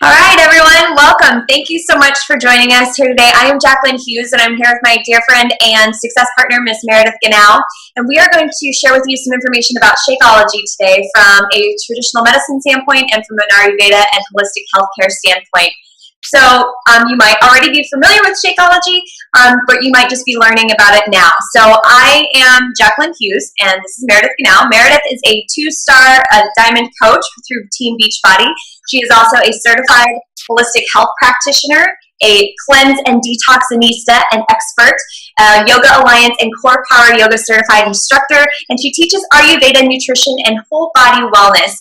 All right, everyone, welcome. Thank you so much for joining us here today. I am Jacqueline Hughes, and I'm here with my dear friend and success partner, Miss Meredith Ganal, and we are going to share with you some information about Shakeology today from a traditional medicine standpoint and from an Ayurveda and holistic healthcare standpoint. So you might already be familiar with Shakeology, but you might just be learning about it now. So I am Jacqueline Hughes, and this is Meredith Ganal. Meredith is a 2-star diamond coach through Team Beachbody. She is also a certified holistic health practitioner, a cleanse and detoxinista and expert, Yoga Alliance and Core Power Yoga certified instructor, and she teaches Ayurveda nutrition and whole body wellness.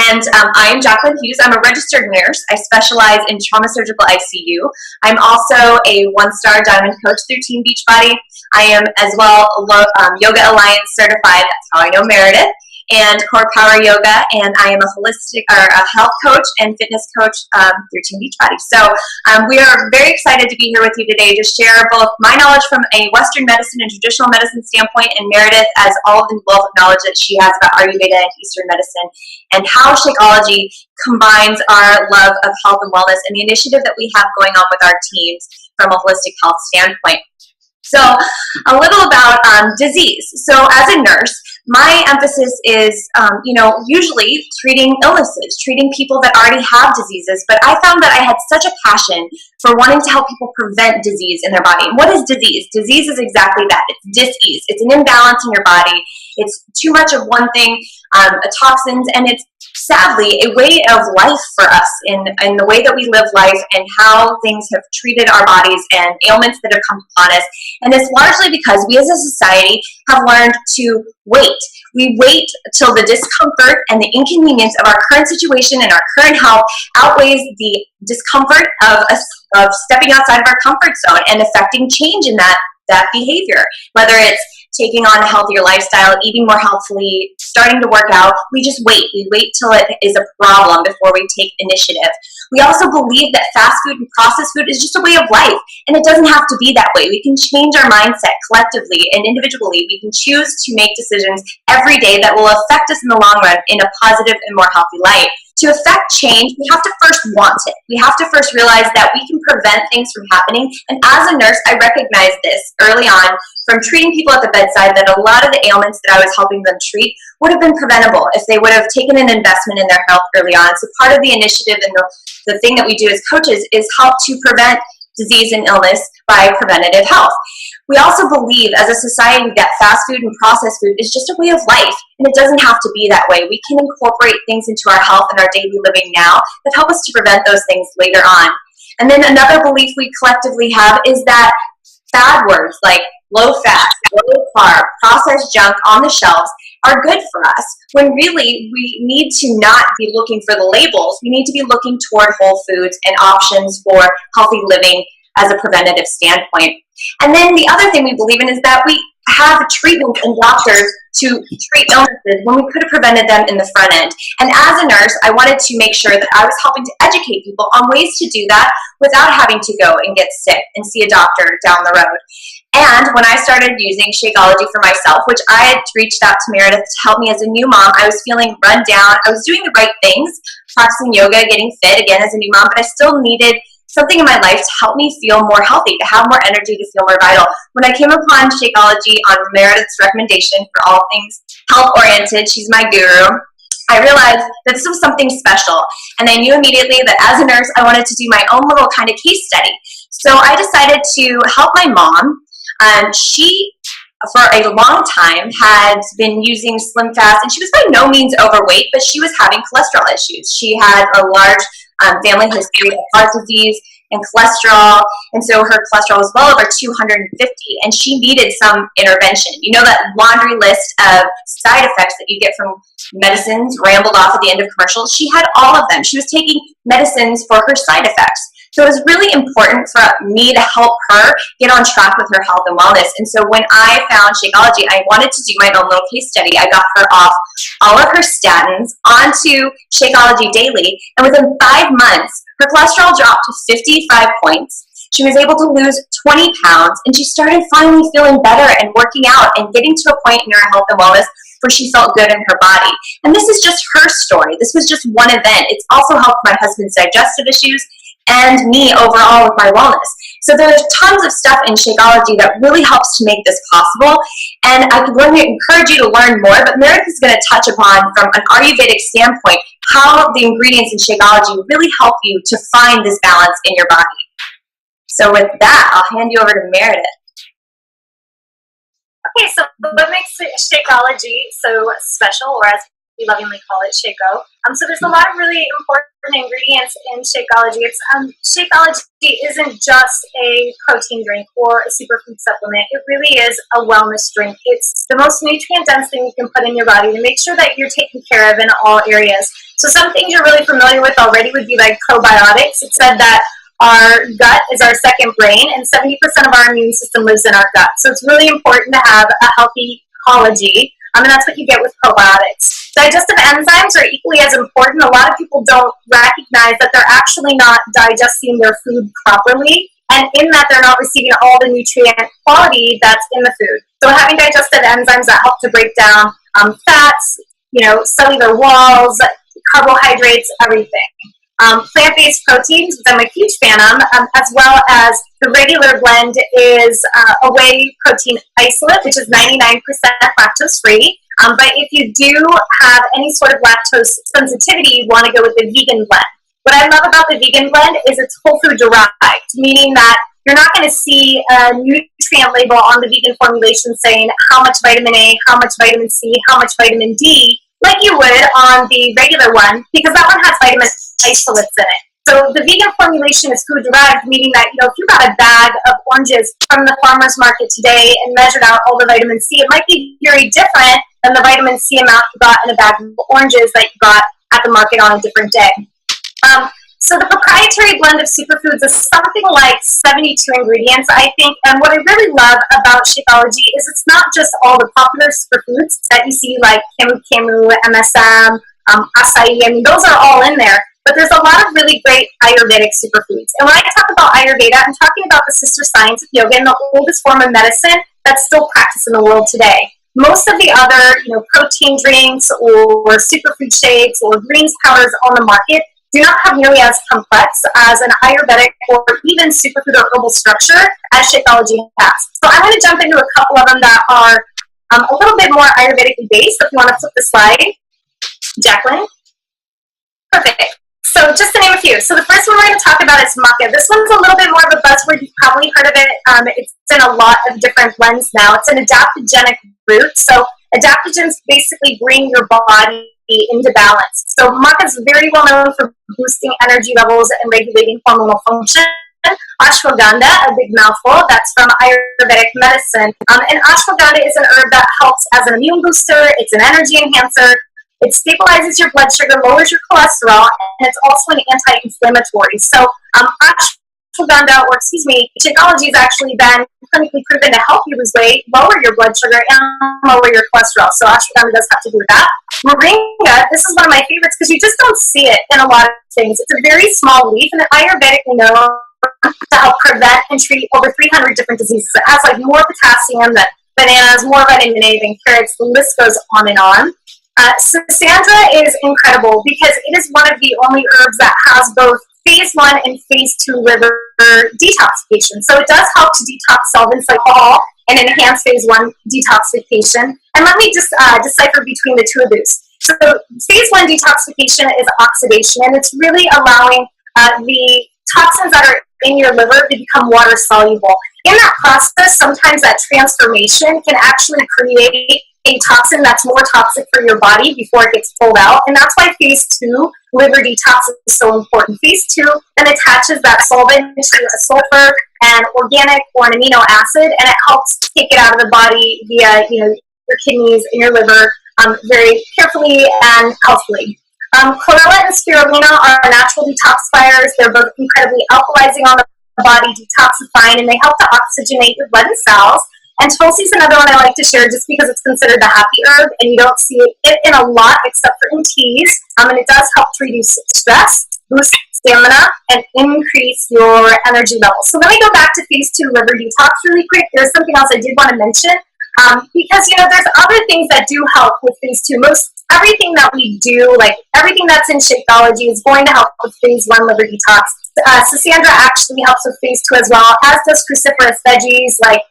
And I am Jacqueline Hughes. I'm a registered nurse. I specialize in trauma surgical ICU. I'm also a 1-star diamond coach through Team Beachbody. I am as well Yoga Alliance certified. That's how I know Meredith. And Core Power Yoga, and I am a health coach and fitness coach through Team Beachbody. So we are very excited to be here with you today to share both my knowledge from a Western medicine and traditional medicine standpoint, and Meredith as all of the wealth of knowledge that she has about Ayurveda and Eastern medicine, and how Shakeology combines our love of health and wellness and the initiative that we have going on with our teams from a holistic health standpoint. So a little about disease. So as a nurse, my emphasis is, usually treating illnesses, treating people that already have diseases. But I found that I had such a passion for wanting to help people prevent disease in their body. And what is disease? Disease is exactly that. It's dis-ease. It's an imbalance in your body. It's too much of one thing, toxins, and it's sadly a way of life for us in the way that we live life and how things have treated our bodies and ailments that have come upon us. And it's largely because we as a society have learned to wait. We wait till the discomfort and the inconvenience of our current situation and our current health outweighs the discomfort of stepping outside of our comfort zone and affecting change in that behavior, whether it's taking on a healthier lifestyle, eating more healthfully, starting to work out. We just wait. We wait till it is a problem before we take initiative. We also believe that fast food and processed food is just a way of life, and it doesn't have to be that way. We can change our mindset collectively and individually. We can choose to make decisions every day that will affect us in the long run in a positive and more healthy light. To affect change, we have to first want it. We have to first realize that we can prevent things from happening. And as a nurse, I recognized this early on from treating people at the bedside, that a lot of the ailments that I was helping them treat would have been preventable if they would have taken an investment in their health early on. So part of the initiative and the thing that we do as coaches is help to prevent disease and illness by preventative health. We also believe as a society that fast food and processed food is just a way of life, and it doesn't have to be that way. We can incorporate things into our health and our daily living now that help us to prevent those things later on. And then another belief we collectively have is that bad words like low fat, low carb, processed junk on the shelves are good for us, when really we need to not be looking for the labels. We need to be looking toward whole foods and options for healthy living as a preventative standpoint. And then the other thing we believe in is that we have treatments and doctors to treat illnesses when we could have prevented them in the front end. And as a nurse, I wanted to make sure that I was helping to educate people on ways to do that without having to go and get sick and see a doctor down the road. And when I started using Shakeology for myself, which I had reached out to Meredith to help me as a new mom, I was feeling run down. I was doing the right things, practicing yoga, getting fit again as a new mom, but I still needed something in my life to help me feel more healthy, to have more energy, to feel more vital. When I came upon Shakeology on Meredith's recommendation for all things health-oriented, she's my guru, I realized that this was something special. And I knew immediately that as a nurse, I wanted to do my own little kind of case study. So I decided to help my mom. She, for a long time, had been using Slim Fast, and she was by no means overweight, but she was having cholesterol issues. She had a large family history of heart disease and cholesterol, and so her cholesterol was well over 250, and she needed some intervention. You know that laundry list of side effects that you get from medicines rambled off at the end of commercials? She had all of them. She was taking medicines for her side effects. So it was really important for me to help her get on track with her health and wellness. And so when I found Shakeology, I wanted to do my own little case study. I got her off all of her statins onto Shakeology daily. And within 5 months, her cholesterol dropped to 55 points. She was able to lose 20 pounds, and she started finally feeling better and working out and getting to a point in her health and wellness where she felt good in her body. And this is just her story. This was just one event. It's also helped my husband's digestive issues and me overall with my wellness. So there's tons of stuff in Shakeology that really helps to make this possible. And I'm going to encourage you to learn more, but Meredith is going to touch upon, from an Ayurvedic standpoint, how the ingredients in Shakeology really help you to find this balance in your body. So with that, I'll hand you over to Meredith. Okay, so what makes Shakeology so special, or as we lovingly call it, Shako? So there's a lot of really important ingredients in Shakeology. Shakeology isn't just a protein drink or a superfood supplement. It really is a wellness drink. It's the most nutrient-dense thing you can put in your body to make sure that you're taken care of in all areas. So some things you're really familiar with already would be like probiotics. It said that our gut is our second brain, and 70% of our immune system lives in our gut. So it's really important to have a healthy ecology, and that's what you get with probiotics. Digestive enzymes are equally as important. A lot of people don't recognize that they're actually not digesting their food properly, and in that they're not receiving all the nutrient quality that's in the food. So having digestive enzymes that help to break down fats, cellular walls, carbohydrates, everything. Plant-based proteins, which I'm a huge fan of, as well as the regular blend is a whey protein isolate, which is 99% lactose-free. But if you do have any sort of lactose sensitivity, you want to go with the vegan blend. What I love about the vegan blend is it's whole food derived, meaning that you're not going to see a nutrient label on the vegan formulation saying how much vitamin A, how much vitamin C, how much vitamin D, like you would on the regular one, because that one has vitamin isolates in it. So the vegan formulation is food derived, meaning that if you got a bag of oranges from the farmer's market today and measured out all the vitamin C, it might be very different than the vitamin C amount you got in a bag of oranges that you got at the market on a different day. So the proprietary blend of superfoods is something like 72 ingredients, I think. And what I really love about Shakeology is it's not just all the popular superfoods that you see, like camu, MSM, acai. I mean, those are all in there. But there's a lot of really great Ayurvedic superfoods. And when I talk about Ayurveda, I'm talking about the sister science of yoga and the oldest form of medicine that's still practiced in the world today. Most of the other, protein drinks or superfood shakes or greens powders on the market do not have nearly as complex as an Ayurvedic or even superfood or herbal structure as Shakeology has. So I'm going to jump into a couple of them that are a little bit more Ayurvedically based. So if you want to flip the slide, Jacqueline. Perfect. So just to name a few. So the first one we're going to talk about is maca. This one's a little bit more of a buzzword. You've probably heard of it. It's in a lot of different blends now. It's an adaptogenic root. So adaptogens basically bring your body into balance. So maca is very well known for boosting energy levels and regulating hormonal function. Ashwagandha, a big mouthful, that's from Ayurvedic medicine. And ashwagandha is an herb that helps as an immune booster. It's an energy enhancer. It stabilizes your blood sugar, lowers your cholesterol, and it's also an anti-inflammatory. So ashwagandha, or Shakeology has actually been clinically proven to help you lose weight, lower your blood sugar, and lower your cholesterol. So ashwagandha does have to do with that. Moringa, this is one of my favorites because you just don't see it in a lot of things. It's a very small leaf, and Ayurvedically known to help prevent and treat over 300 different diseases. It has more potassium than bananas, more vitamin A than carrots. The list goes on and on. Sandra is incredible because it is one of the only herbs that has both phase 1 and phase 2 liver detoxification. So it does help to detox solvents like alcohol and enhance phase 1 detoxification. And let me just decipher between the two of these. So phase 1 detoxification is oxidation, and it's really allowing the toxins that are in your liver to become water soluble. In that process, sometimes that transformation can actually create a toxin that's more toxic for your body before it gets pulled out. And that's why phase 2 liver detox is so important. Phase 2 then attaches that solvent to a sulfur, an organic, or an amino acid, and it helps take it out of the body via your kidneys and your liver very carefully and healthily. Chlorella and spirulina are natural detoxifiers. They're both incredibly alkalizing on the body, detoxifying, and they help to oxygenate your blood and cells. And Tulsi is another one I like to share just because it's considered the happy herb, and you don't see it in a lot except for in teas. And it does help to reduce stress, boost stamina, and increase your energy levels. So let me go back to phase 2 liver detox really quick. There's something else I did want to mention. Because, you know, there's other things that do help with phase 2. Most everything that we do, like everything that's in Shakeology, is going to help with phase 1 liver detox. Cassandra actually helps with phase 2 as well, as does cruciferous veggies like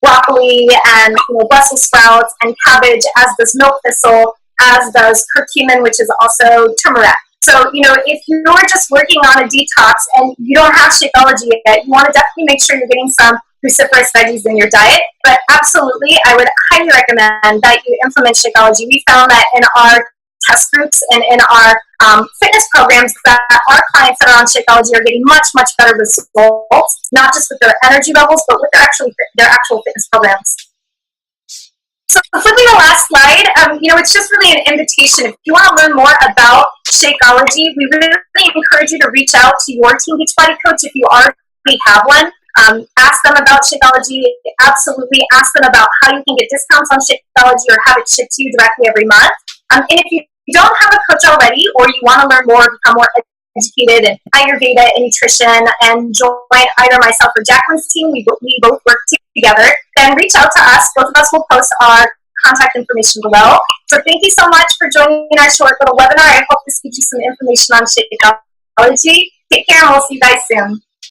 broccoli and, you know, Brussels sprouts and cabbage, as does milk thistle, as does curcumin, which is also turmeric. So, you know, if you're just working on a detox and you don't have Shakeology yet, you want to definitely make sure you're getting some cruciferous veggies in your diet. But absolutely, I would highly recommend that you implement Shakeology. We found that in our test groups and in our fitness programs that our clients that are on Shakeology are getting much, much better results, not just with their energy levels, but with their actual fitness programs. So flipping the last slide, you know, it's just really an invitation. If you want to learn more about Shakeology, we really encourage you to reach out to your Team Beachbody coach if you already have one. Ask them about Shakeology. Absolutely ask them about how you can get discounts on Shakeology or have it shipped to you directly every month. And if you don't have a coach already, or you want to learn more, become more educated in Ayurveda and nutrition, and join either myself or Jacqueline's team, we both work together, then reach out to us. Both of us will post our contact information below. So thank you so much for joining our short little webinar. I hope this gives you some information on Shakeology. Take care, and we'll see you guys soon.